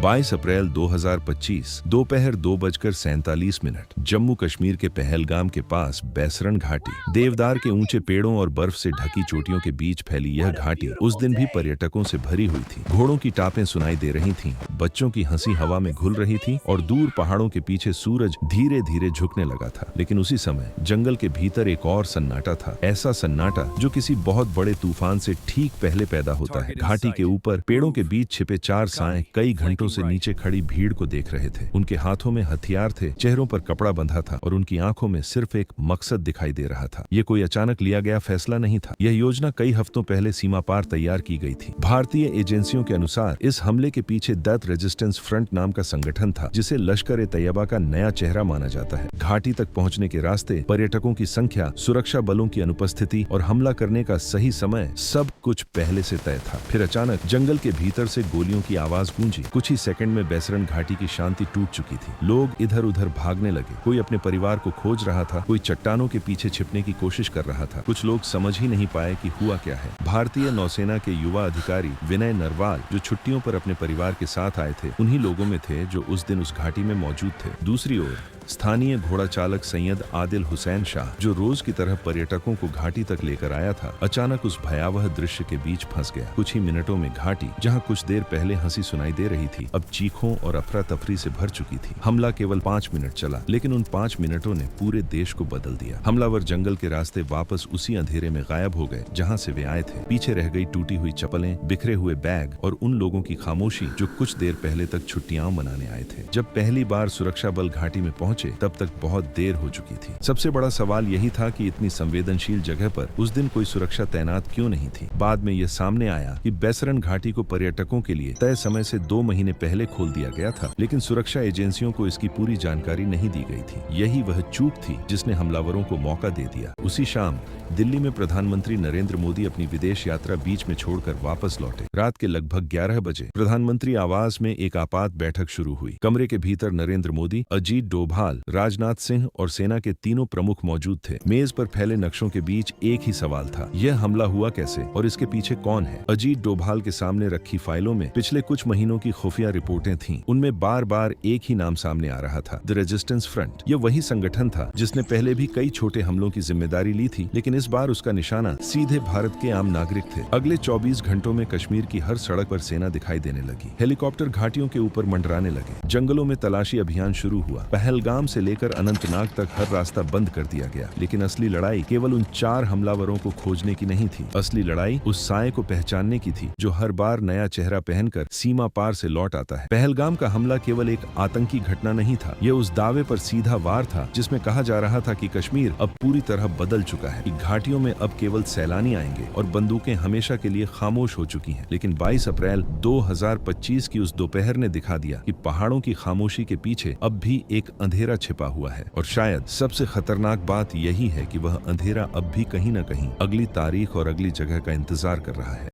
22 अप्रैल 2025 दोपहर 2:47 जम्मू कश्मीर के पहलगाम के पास बैसरण घाटी। देवदार के ऊंचे पेड़ों और बर्फ से ढकी चोटियों के बीच फैली यह घाटी उस दिन भी पर्यटकों से भरी हुई थी। घोड़ों की टापें सुनाई दे रही थीं, बच्चों की हंसी हवा में घुल रही थी और दूर पहाड़ों के पीछे सूरज धीरे धीरे झुकने लगा था। लेकिन उसी समय जंगल के भीतर एक और सन्नाटा था, ऐसा सन्नाटा जो किसी बहुत बड़े तूफान से ठीक पहले पैदा होता है। घाटी के ऊपर पेड़ों के बीच छिपे 4 साएं कई घंटों से नीचे खड़ी भीड़ को देख रहे थे। उनके हाथों में हथियार थे, चेहरों पर कपड़ा बंधा था और उनकी आंखों में सिर्फ एक मकसद दिखाई दे रहा था। ये कोई अचानक लिया गया फैसला नहीं था, यह योजना कई हफ्तों पहले सीमा पार तैयार की गई थी। भारतीय एजेंसियों के अनुसार इस हमले के पीछे डेथ रेजिस्टेंस फ्रंट नाम का संगठन था, जिसे लश्कर-ए-तैयबा का नया चेहरा माना जाता है। घाटी तक पहुंचने के रास्ते, पर्यटकों की संख्या, सुरक्षा बलों की अनुपस्थिति और हमला करने का सही समय, सब कुछ पहले से तय था। फिर अचानक जंगल के भीतर से गोलियों की आवाज गूंजी। कुछ ही सेकंड में बैसरण घाटी की शांति टूट चुकी थी। लोग इधर उधर भागने लगे, कोई अपने परिवार को खोज रहा था, कोई चट्टानों के पीछे छिपने की कोशिश कर रहा था। कुछ लोग समझ ही नहीं पाए कि हुआ क्या है। भारतीय नौसेना के युवा अधिकारी विनय नरवाल, जो छुट्टियों पर अपने परिवार के साथ आए थे, उन्हीं लोगों में थे जो उस दिन उस घाटी में मौजूद थे। दूसरी ओर स्थानीय घोड़ा चालक सैयद आदिल हुसैन शाह, जो रोज की तरह पर्यटकों को घाटी तक लेकर आया था, अचानक उस भयावह दृश्य के बीच फंस गया। कुछ ही मिनटों में घाटी, जहां कुछ देर पहले हंसी सुनाई दे रही थी, अब चीखों और अफरा तफरी से भर चुकी थी। हमला केवल 5 मिनट चला, लेकिन उन 5 मिनटों ने पूरे देश को बदल दिया। हमलावर जंगल के रास्ते वापस उसी अंधेरे में गायब हो गए जहां से वे आए थे। पीछे रह गई टूटी हुई चप्पलें, बिखरे हुए बैग और उन लोगों की खामोशी जो कुछ देर पहले तक छुट्टियां मनाने आए थे। जब पहली बार सुरक्षा बल घाटी में पहुंचे, तब तक बहुत देर हो चुकी थी। सबसे बड़ा सवाल यही था कि इतनी संवेदनशील जगह पर उस दिन कोई सुरक्षा तैनात क्यों नहीं थी। बाद में यह सामने आया कि बैसरण घाटी को पर्यटकों के लिए तय समय से 2 महीने पहले खोल दिया गया था, लेकिन सुरक्षा एजेंसियों को इसकी पूरी जानकारी नहीं दी गई थी। यही वह चूक थी जिसने हमलावरों को मौका दे दिया। उसी शाम दिल्ली में प्रधानमंत्री नरेंद्र मोदी अपनी विदेश यात्रा बीच में छोड़कर वापस लौटे। रात के लगभग 11 बजे प्रधानमंत्री आवास में एक आपात बैठक शुरू हुई। कमरे के भीतर नरेंद्र मोदी, अजीत डोभाल, राजनाथ सिंह और सेना के तीनों प्रमुख मौजूद थे। मेज पर फैले नक्शों के बीच एक ही सवाल था, यह हमला हुआ कैसे और इसके पीछे कौन है। अजीत डोभाल के सामने रखी फाइलों में पिछले कुछ महीनों की खुफिया रिपोर्टें थीं। उनमें बार बार एक ही नाम सामने आ रहा था, द रेजिस्टेंस फ्रंट। यह वही संगठन था जिसने पहले भी कई छोटे हमलों की जिम्मेदारी ली थी, लेकिन इस बार उसका निशाना सीधे भारत के आम नागरिक थे। अगले 24 घंटों में कश्मीर की हर सड़क पर सेना दिखाई देने लगी। हेलीकॉप्टर घाटियों के ऊपर मंडराने लगे। जंगलों में तलाशी अभियान शुरू हुआ। पहलगाम से लेकर अनंतनाग तक हर रास्ता बंद कर दिया गया। लेकिन असली लड़ाई केवल उन 4 हमलावरों को खोजने की नहीं थी। असली लड़ाई उस साए को पहचानने की थी जो हर बार नया चेहरा पहनकर सीमा पार से लौट आता है। पहलगाम का हमला केवल एक आतंकी घटना नहीं था, यह उस दावे पर सीधा वार था जिसमें कहा जा रहा था कि कश्मीर अब पूरी तरह बदल चुका है, कि घाटियों में अब केवल सैलानी आएंगे और बंदूकें हमेशा के लिए खामोश हो चुकी हैं। लेकिन 22 अप्रैल 2025 की उस दोपहर ने दिखा दिया कि पहाड़ों की खामोशी के पीछे अब भी एक अंधेरा छिपा हुआ है। और शायद सबसे खतरनाक बात यही है कि वह अंधेरा अब भी कहीं न कहीं अगली तारीख और अगली जगह का इंतजार कर रहा है।